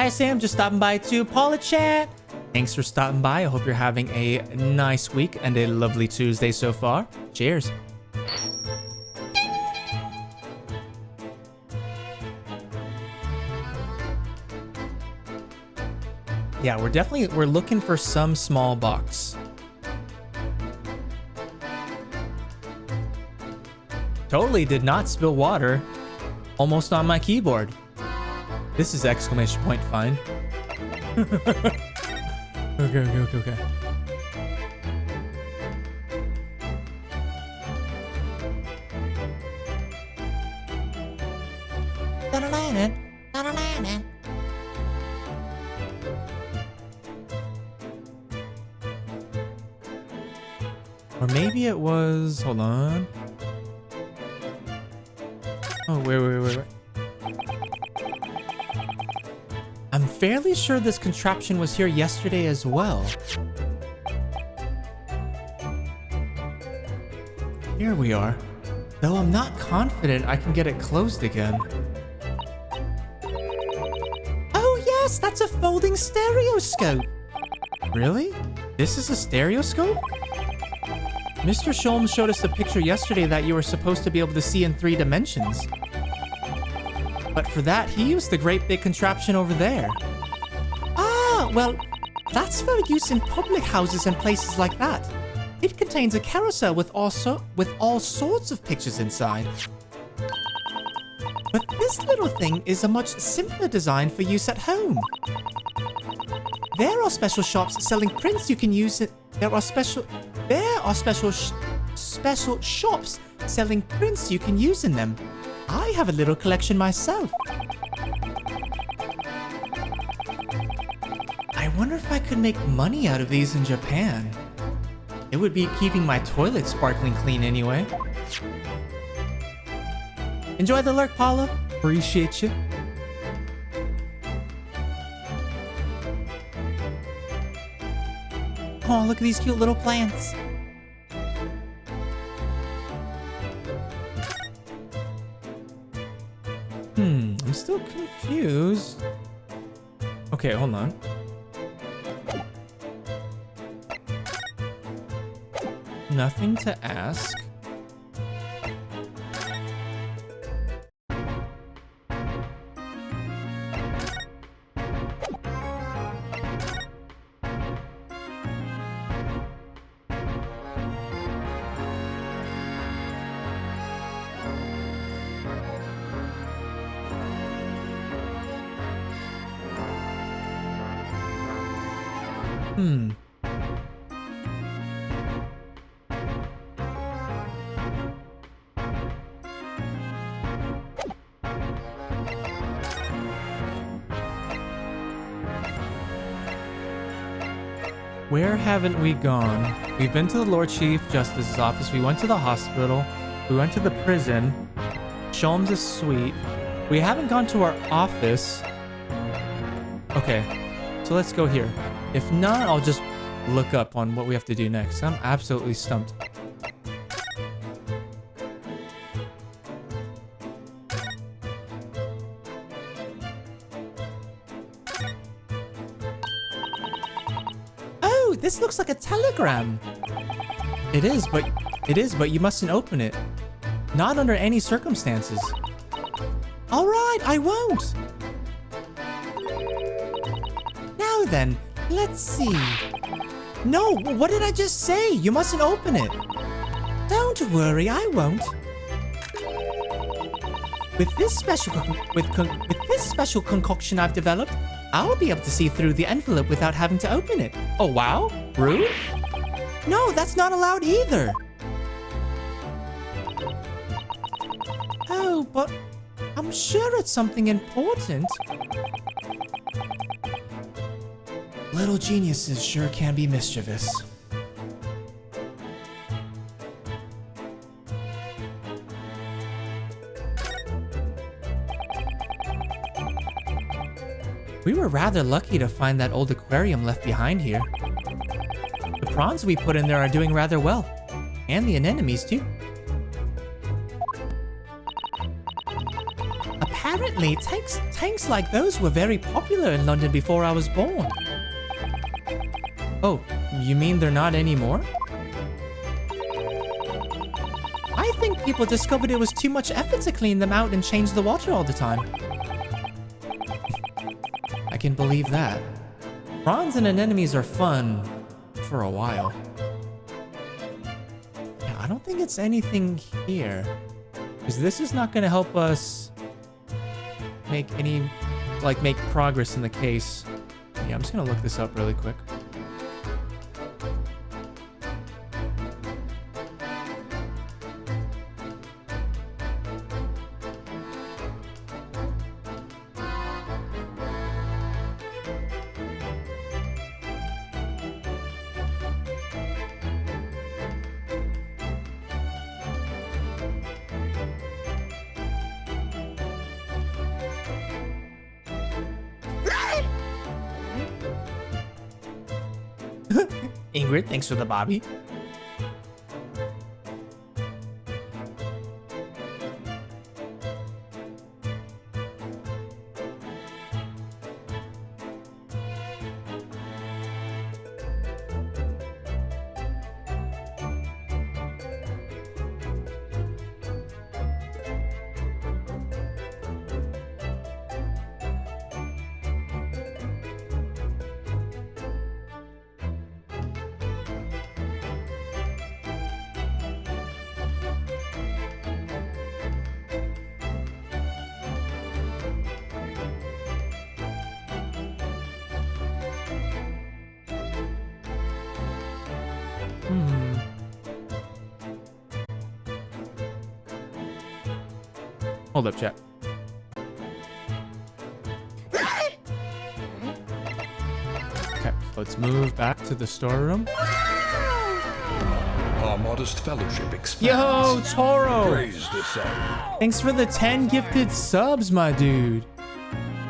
Hi Sam, just stopping by to Paula chat. Thanks for stopping by. I hope you're having a nice week and a lovely Tuesday so far. Cheers. Yeah, we're looking for some small box. Totally did not spill water almost on my keyboard. This is exclamation point fine. Okay. Or maybe it was... Hold on. Oh, wait. I'm fairly sure this contraption was here yesterday as well. Here we are. Though I'm not confident I can get it closed again. Oh yes, that's a folding stereoscope. Really? This is a stereoscope? Mr. Sholmes showed us a picture yesterday that you were supposed to be able to see in 3 dimensions. But for that, he used the great big contraption over there. Ah, well, that's for use in public houses and places like that. It contains a carousel with all sorts of pictures inside. But this little thing is a much simpler design for use at home. There are special shops selling prints you can use. There are special shops selling prints you can use in them. I have a little collection myself. I wonder if I could make money out of these in Japan. It would be keeping my toilet sparkling clean anyway. Enjoy the lurk, Paula. Appreciate you. Oh, look at these cute little plants. I'm still confused. Okay, hold on. Nothing to ask. Where haven't we gone? We've been to the Lord Chief Justice's office. We went to the hospital. We went to the prison. Sholmes' suite. We haven't gone to our office. Okay, so let's go here. If not, I'll just look up on what we have to do next. I'm absolutely stumped. Oh, this looks like a telegram. It is, but you mustn't open it. Not under any circumstances. All right, I won't. Now then, let's see. No, what did I just say? You mustn't open it. Don't worry, I won't. With this special concoction I've developed, I'll be able to see through the envelope without having to open it. Oh wow, rude? No, that's not allowed either. Oh, but I'm sure it's something important. Little geniuses sure can be mischievous. We were rather lucky to find that old aquarium left behind here. The prawns we put in there are doing rather well. And the anemones too. Apparently, it takes Tanks like those were very popular in London before I was born. Oh, you mean they're not anymore? I think people discovered it was too much effort to clean them out and change the water all the time. I can believe that. Bronze and anemones are fun for a while. Yeah, I don't think it's anything here. Because this is not going to help us make progress in the case. Yeah, I'm just going to look this up really quick. Ingrid, thanks for the Bobby. Hold up, chat. Okay, let's move back to the storeroom. Our modest fellowship expands. Yo, Toro! Praise the sun. Thanks for the 10 gifted subs, my dude.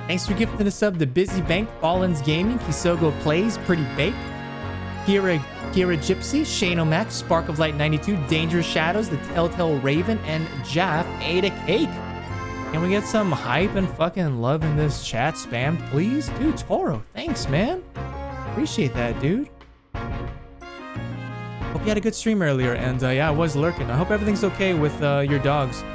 Thanks for gifting a sub to Busy Bank, Fallens Gaming, Kisogo Plays, Pretty Bake, Kira Gypsy, Shane O'Mac, Spark of Light 92, Dangerous Shadows, The Telltale Raven, and Jaff ate a cake. Can we get some hype and fucking love in this chat spam, please? Dude, Toro, thanks, man. Appreciate that, dude. Hope you had a good stream earlier, and yeah, I was lurking. I hope everything's okay with your dogs.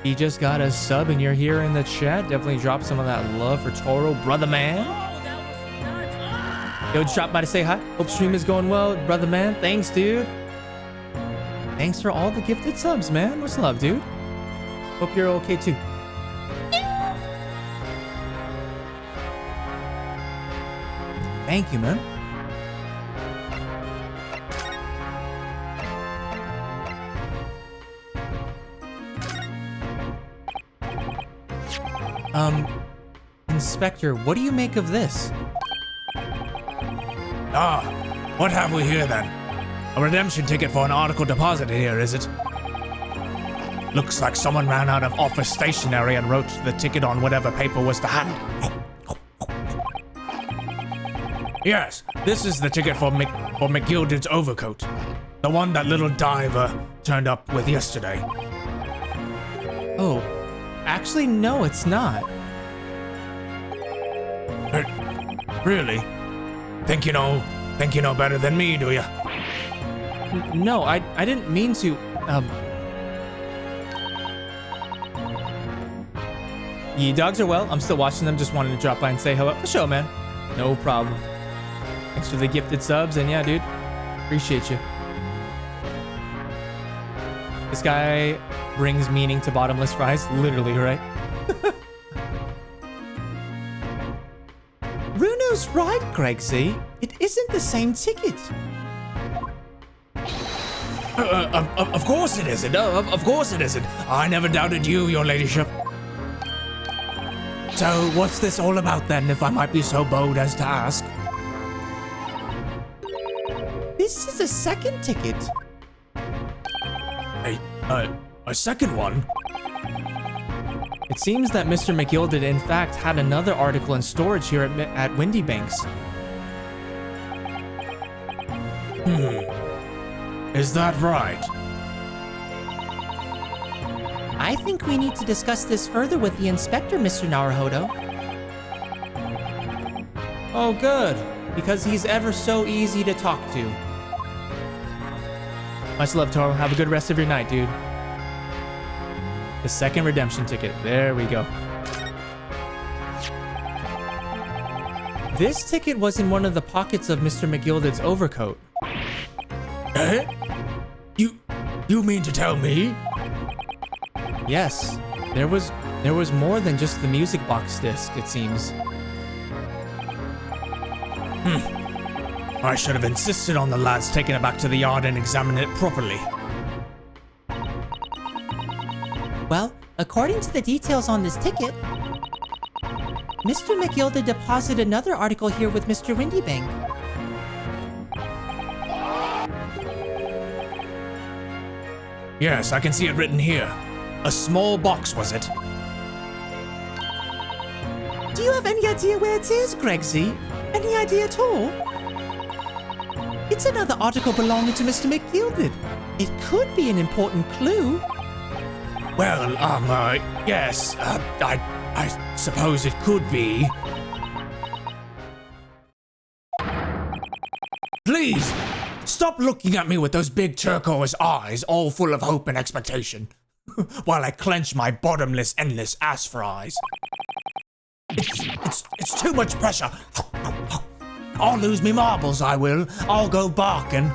He just got a sub and you're here in the chat. Definitely drop some of that love for Toro, brother man. Yo, just dropped by to say hi. Hope stream is going well, brother man. Thanks, dude. Thanks for all the gifted subs, man. Much love, dude. Hope you're okay too. Thank you, man. Inspector, what do you make of this? Ah, what have we here then? A redemption ticket for an article deposited here, is it? Looks like someone ran out of office stationery and wrote the ticket on whatever paper was to hand. Yes, this is the ticket for McGilded's overcoat. The one that little diver turned up with yesterday. Oh, actually, no, it's not. Really? Think you know better than me, do ya? No, I didn't mean to, Ye dogs are well. I'm still watching them. Just wanted to drop by and say hello. For sure, man. No problem. Thanks for the gifted subs, and yeah, dude. Appreciate you. This guy brings meaning to bottomless fries. Literally, right? Runo's right, Gregsy. It isn't the same ticket. Of course it isn't. Of course it isn't. I never doubted you, your ladyship. So, what's this all about then, if I might be so bold as to ask? This is a second ticket. A second one? It seems that Mr. McGilded, in fact, had another article in storage here at Windy Banks. Is that right? I think we need to discuss this further with the inspector, Mr. Naruhodo. Oh, good. Because he's ever so easy to talk to. Much love, Toro. Have a good rest of your night, dude. The second redemption ticket. There we go. This ticket was in one of the pockets of Mr. McGilded's overcoat. Eh? You mean to tell me? Yes, there was more than just the music box disc, it seems. I should have insisted on the lads taking it back to the yard and examining it properly. Well, according to the details on this ticket, Mr. McGilded deposited another article here with Mr. Windybank. Yes, I can see it written here. A small box, was it? Do you have any idea where it is, Gregsy? Any idea at all? It's another article belonging to Mr. McGilded. It could be an important clue. Well, yes, I suppose it could be. Please, stop looking at me with those big turquoise eyes all full of hope and expectation, while I clench my bottomless, endless ass fries. It's too much pressure. I'll lose me marbles, I will. I'll go barking.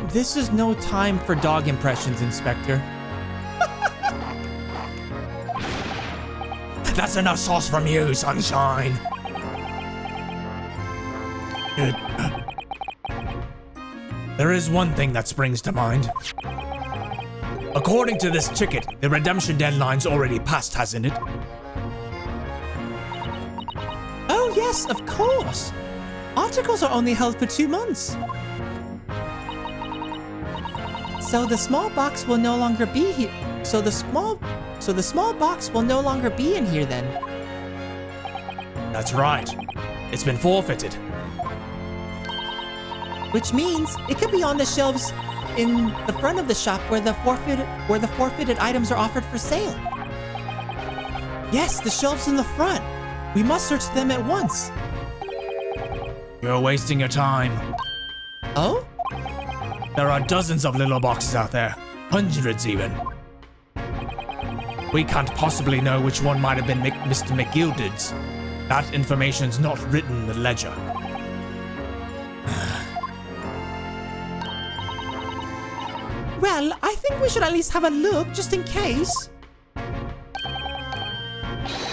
This is no time for dog impressions, Inspector. That's enough sauce from you, sunshine. There is one thing that springs to mind. According to this ticket, the redemption deadline's already passed, hasn't it? Oh yes, of course. Articles are only held for 2 months. So the small box will no longer be here. So the small box will no longer be in here then. That's right. It's been forfeited. Which means it could be on the shelves in the front of the shop where the forfeited items are offered for sale. Yes, the shelves in the front. We must search them at once. You're wasting your time. Oh? There are dozens of little boxes out there. Hundreds even. We can't possibly know which one might have been Mr. McGilded's. That information's not written in the ledger. Well, I think we should at least have a look, just in case.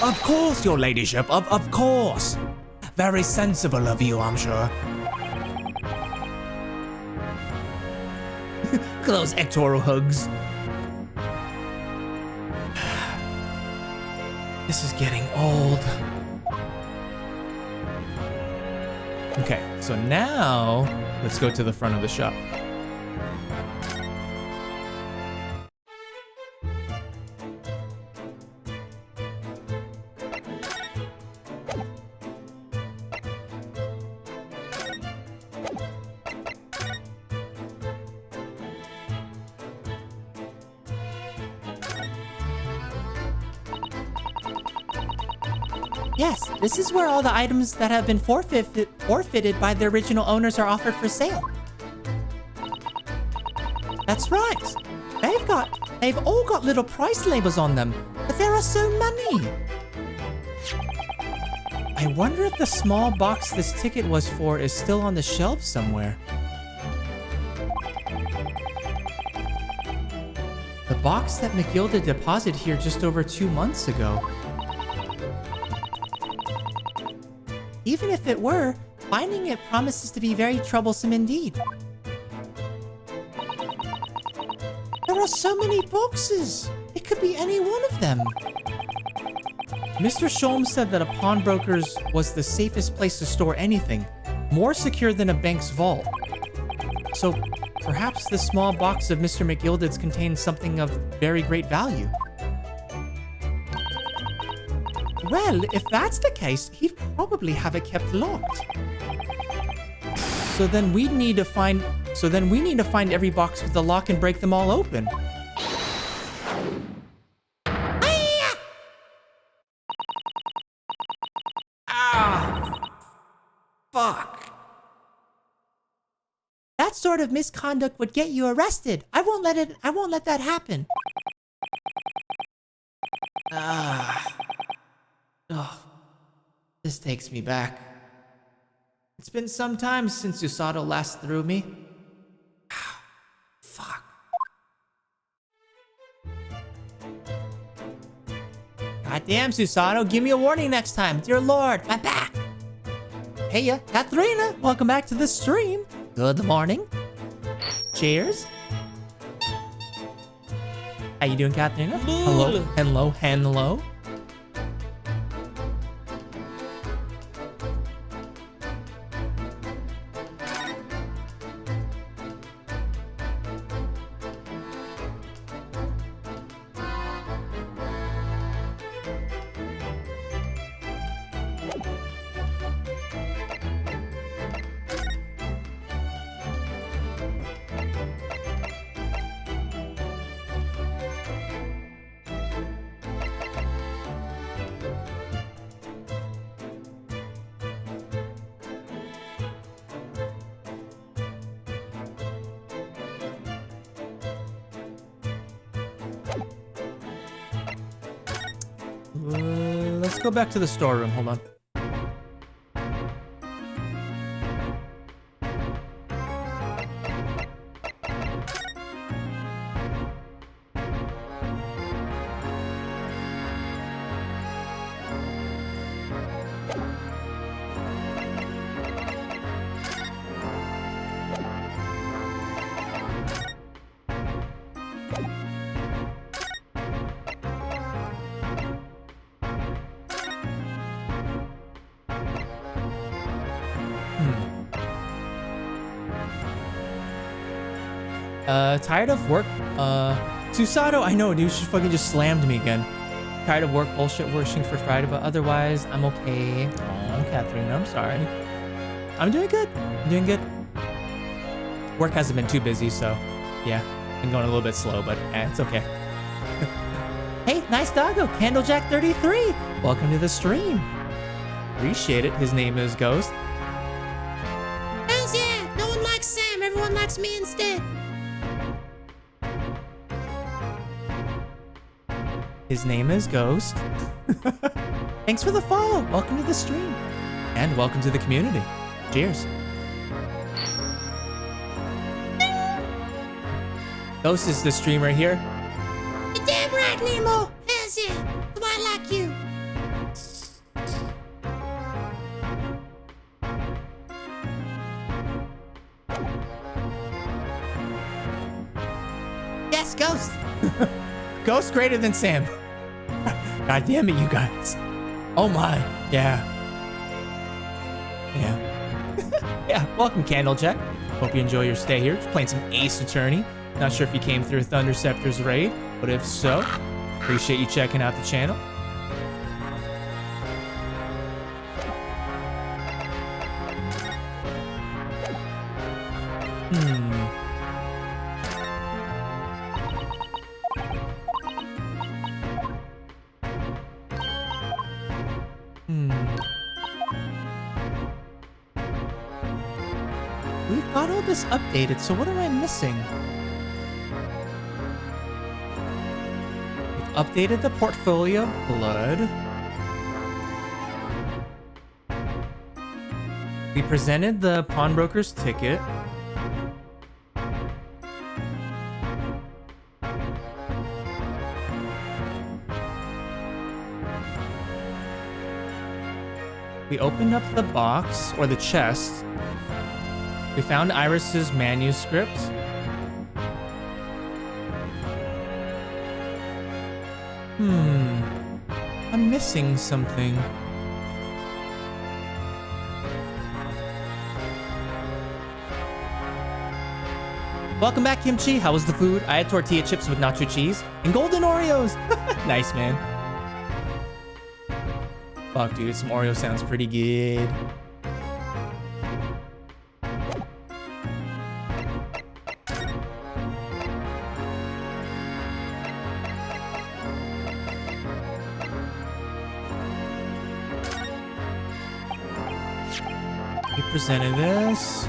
Of course, your ladyship, of course. Very sensible of you, I'm sure. Those Ectoro hugs. This is getting old. Okay, so now let's go to the front of the shop. Yes, this is where all the items that have been forfeited by their original owners are offered for sale. That's right. They've all got little price labels on them, but there are so many. I wonder if the small box this ticket was for is still on the shelf somewhere. The box that McGilded deposited here just over 2 months ago. Even if it were, finding it promises to be very troublesome indeed. There are so many boxes! It could be any one of them. Mr. Sholmes said that a pawnbroker's was the safest place to store anything, more secure than a bank's vault. So perhaps the small box of Mr. McGilded's contains something of very great value. Well, if that's the case, he'd probably have it kept locked. So then we'd need to find So then we need to find every box with the lock and break them all open. Fuck. That sort of misconduct would get you arrested. I won't let that happen. This takes me back. It's been some time since Usato last threw me. Fuck. Goddamn, Susato, give me a warning next time. Dear Lord, my back. Hey, Katharina, welcome back to the stream. Good morning. Cheers. How you doing, Katharina? Hello, hello, hello. Let's go back to the storeroom. Hold on. Tired of work? Susato, I know, dude. She fucking just slammed me again. Tired of work bullshit wishing for Friday, but otherwise, I'm okay. Oh, Katharina, I'm sorry. I'm doing good. I'm doing good. Work hasn't been too busy, so yeah. Been going a little bit slow, but it's okay. Hey, nice doggo. Candlejack33. Welcome to the stream. Appreciate it. His name is Ghost. Hells yeah! No one likes Sam. Everyone likes me instead. His name is Ghost. Thanks for the follow. Welcome to the stream. And welcome to the community. Cheers. Ghost is the streamer here. You're damn right, Nemo. Hells yeah. That's why I like you. Yes, Ghost. Ghost greater than Sam. God damn it, you guys. Oh my. Yeah. Yeah. Yeah, welcome, Candlejack. Hope you enjoy your stay here. Just playing some Ace Attorney. Not sure if you came through Thunder Scepter's raid, but if so, appreciate you checking out the channel. We've got all this updated, so what am I missing? We've updated the portfolio of blood. We presented the pawnbroker's ticket. We opened up the box, or the chest. We found Iris's manuscript. I'm missing something. Welcome back, Kimchi. How was the food? I had tortilla chips with nacho cheese and golden Oreos. Nice, man. Fuck, dude, some Oreo sounds pretty good. presented this.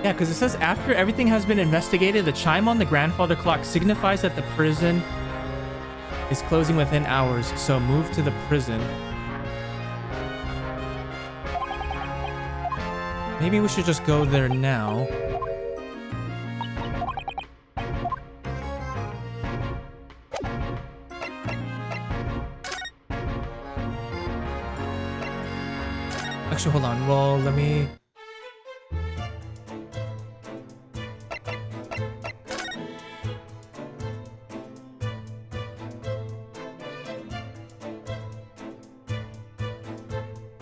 Yeah, because it says after everything has been investigated, the chime on the grandfather clock signifies that the prison is closing within hours, so move to the prison. Maybe we should just go there now. Actually, hold on. Well, let me...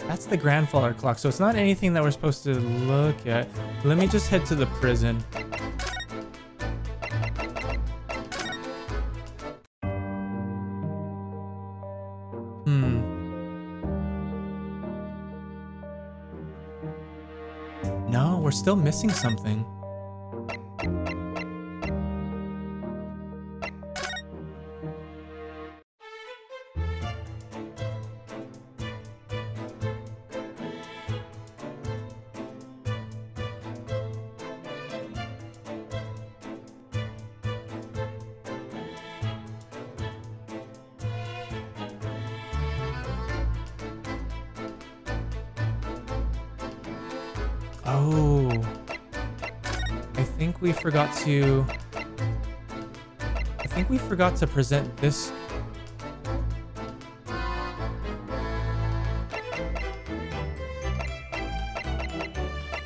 That's the grandfather clock, so it's not anything that we're supposed to look at. Let me just head to the prison. No, we're still missing something. Oh, I think we forgot to present this.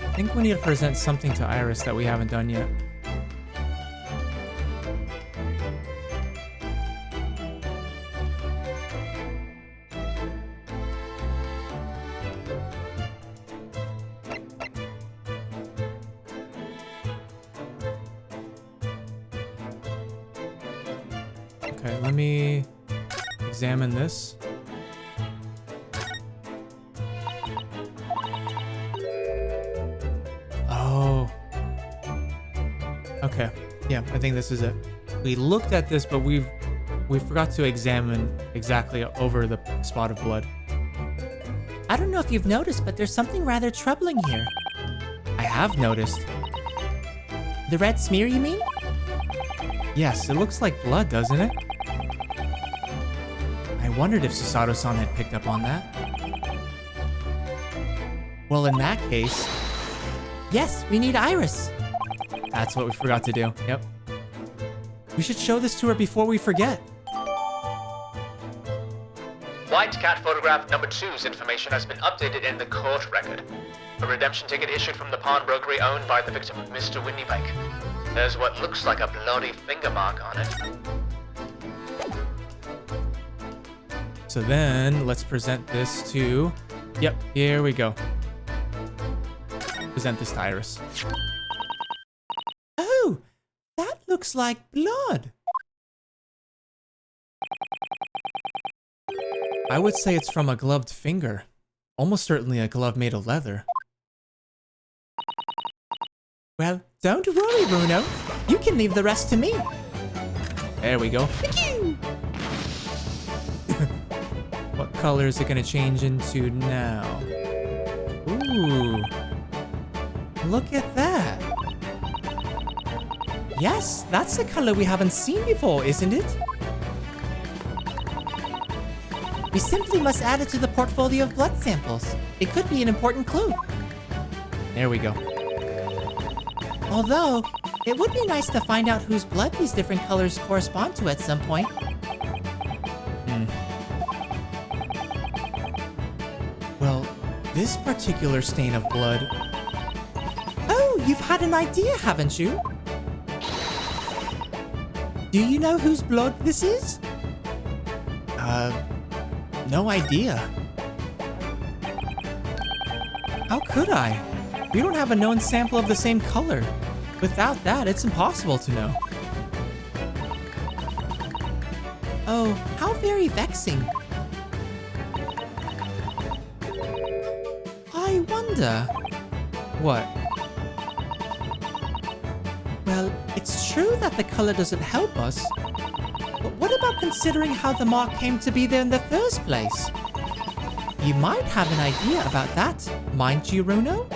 I think we need to present something to Iris that we haven't done yet. Okay, let me examine this. Oh. Okay. Yeah, I think this is it. We looked at this, but we forgot to examine exactly over the spot of blood. I don't know if you've noticed, but there's something rather troubling here. I have noticed. The red smear, you mean? Yes, it looks like blood, doesn't it? I wondered if Susato-san had picked up on that. Well, in that case... Yes, we need Iris. That's what we forgot to do. Yep. We should show this to her before we forget. White cat photograph number 2's information has been updated in the court record. A redemption ticket issued from the pawnbrokery owned by the victim, Mr. Windybank. There's what looks like a bloody finger mark on it. So then, let's present this to... Yep, here we go. Present this to Iris. Oh, that looks like blood. I would say it's from a gloved finger. Almost certainly a glove made of leather. Well, don't worry, Bruno. You can leave the rest to me. There we go. What color is it gonna change into now? Ooh. Look at that. Yes, that's a color we haven't seen before, isn't it? We simply must add it to the portfolio of blood samples. It could be an important clue. There we go. Although, it would be nice to find out whose blood these different colors correspond to at some point. Well, this particular stain of blood... Oh, you've had an idea, haven't you? Do you know whose blood this is? No idea. How could I? We don't have a known sample of the same color. Without that, it's impossible to know. Oh, how very vexing. I wonder... What? Well, it's true that the color doesn't help us. But what about considering how the mark came to be there in the first place? You might have an idea about that, mind you, Runo?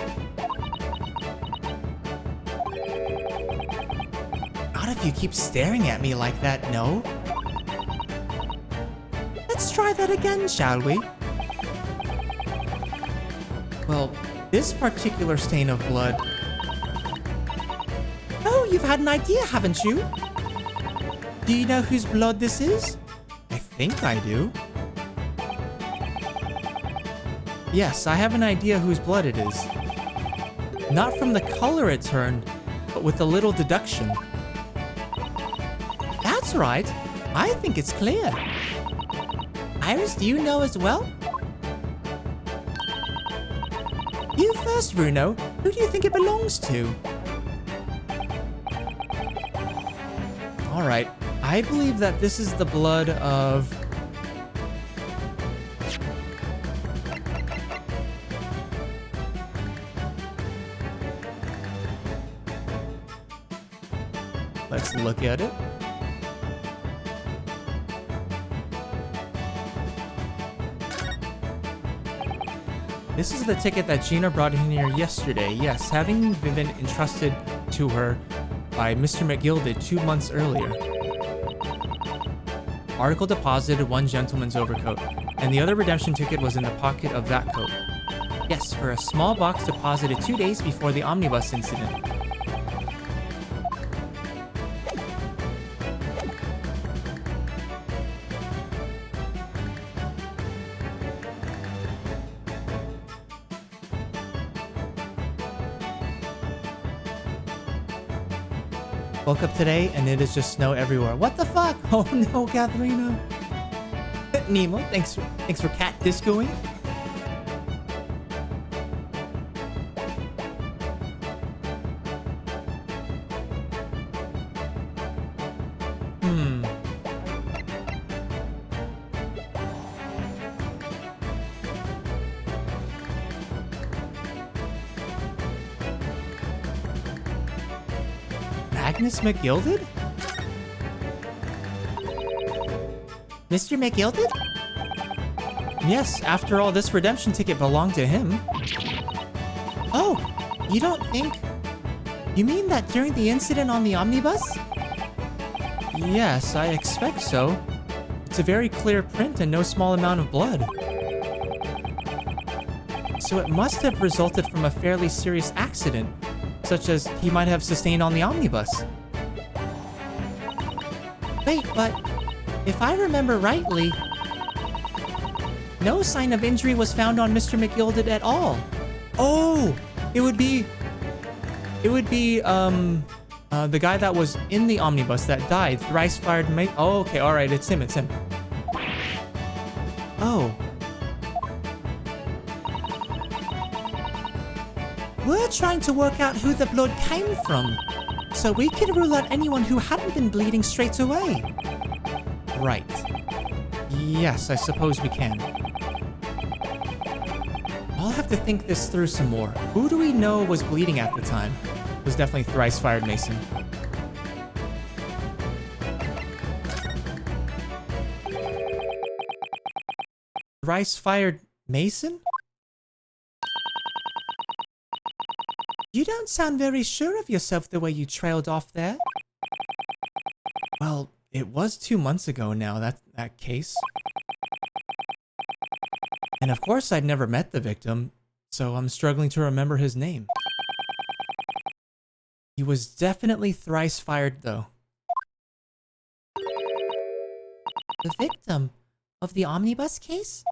Not if you keep staring at me like that, no? Let's try that again, shall we? Well, this particular stain of blood... Oh, you've had an idea, haven't you? Do you know whose blood this is? I think I do. Yes, I have an idea whose blood it is. Not from the color it turned, but with a little deduction. That's right. I think it's clear. Iris, do you know as well? You first, Runo. Who do you think it belongs to? Alright, I believe that this is the blood of... Let's look at it. This is the ticket that Gina brought in here yesterday. Yes, having been entrusted to her by Mr. McGilded 2 months earlier. Article deposited one gentleman's overcoat, and the other redemption ticket was in the pocket of that coat. Yes, for a small box deposited 2 days before the omnibus incident. Woke up today and it is just snow everywhere. What the fuck? Oh no, Katharina. Nemo, thanks for cat discoing. Agnes McGilded? Mr. McGilded? Yes, after all, this redemption ticket belonged to him. Oh, you don't think... You mean that during the incident on the omnibus? Yes, I expect so. It's a very clear print and no small amount of blood. So it must have resulted from a fairly serious accident, such as he might have sustained on the omnibus. Wait, but if I remember rightly, no sign of injury was found on Mr. McGilded at all. Oh, it would be the guy that was in the omnibus that died, thrice fired mate. Oh, okay, all right, it's him. Oh. We're trying to work out who the blood came from, so we can rule out anyone who hadn't been bleeding straight away. Right. Yes, I suppose we can. I'll have to think this through some more. Who do we know was bleeding at the time? It was definitely thrice fired Mason. Thrice fired Mason? You don't sound very sure of yourself the way you trailed off there. Well, it was 2 months ago now, that case. And of course I'd never met the victim, so I'm struggling to remember his name. He was definitely thrice fired though. The victim of the omnibus case?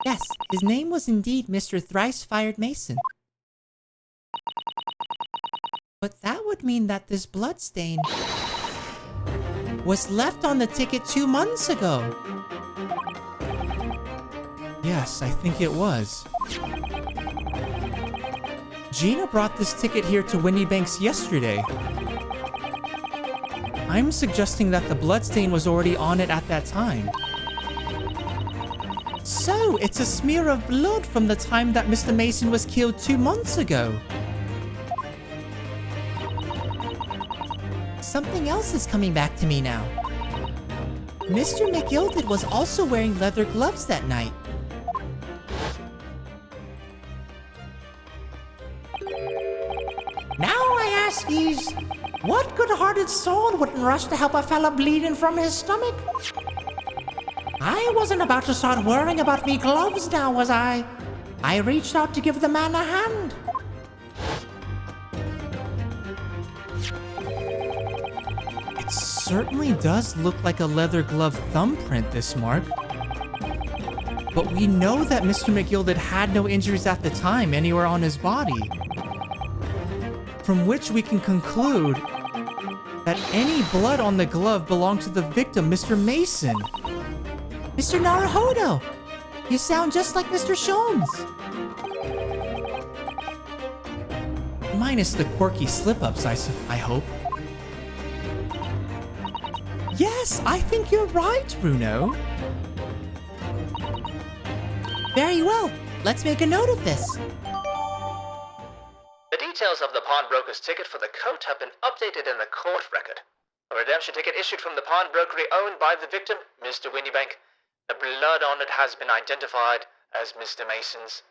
Yes, his name was indeed Mr. Thrice-Fired Mason. But that would mean that this bloodstain was left on the ticket 2 months ago. Yes, I think it was. Gina brought this ticket here to Winniebanks yesterday. I'm suggesting that the bloodstain was already on it at that time. So, it's a smear of blood from the time that Mr. Mason was killed 2 months ago. Something else is coming back to me now. Mr. McGilded was also wearing leather gloves that night. Now I ask yous, what good-hearted soul wouldn't rush to help a fella bleeding from his stomach? I wasn't about to start worrying about me gloves now, was I? I reached out to give the man a hand. It certainly does look like a leather glove thumbprint, this mark. But we know that Mr. McGilded had no injuries at the time anywhere on his body. From which we can conclude that any blood on the glove belonged to the victim, Mr. Mason. Mr. Naruhodo, you sound just like Mr. Sholmes. Minus the quirky slip-ups, I hope. Yes, I think you're right, Bruno. Very well, let's make a note of this. The details of the pawnbroker's ticket for the coat have been updated in the court record. A redemption ticket issued from the pawnbrokery owned by the victim, Mr. Winniebank. The blood on it has been identified as Mr. Mason's.